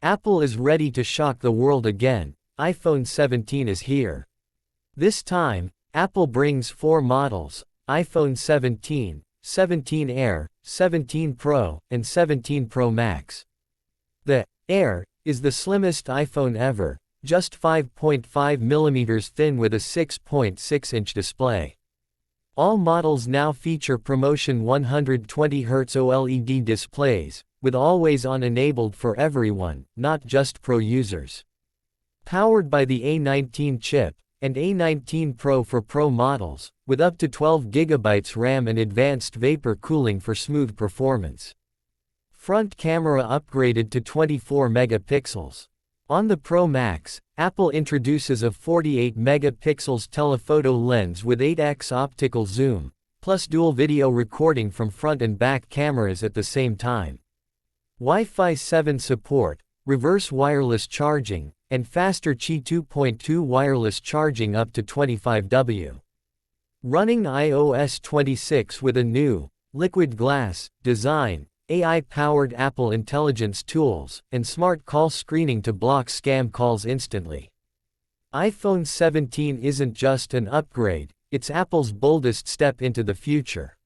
Apple is ready to shock the world again. iPhone 17 is here. This time, Apple brings 4 models: iPhone 17, 17 Air, 17 Pro, and 17 Pro Max. The Air is the slimmest iPhone ever, just 5.5mm thin with a 6.6-inch display. All models now feature promotion 120Hz OLED displays, with always-on enabled for everyone, not just Pro users. Powered by the A19 chip, and A19 Pro for Pro models, with up to 12GB RAM and advanced vapor cooling for smooth performance. Front camera upgraded to 24 megapixels. On the Pro Max, Apple introduces a 48 megapixels telephoto lens with 8x optical zoom, plus dual video recording from front and back cameras at the same time. Wi-Fi 7 support, reverse wireless charging, and faster Qi 2.2 wireless charging up to 25W. Running iOS 26 with a new, liquid glass, design, AI-powered Apple Intelligence tools, and smart call screening to block scam calls instantly. iPhone 17 isn't just an upgrade, it's Apple's boldest step into the future.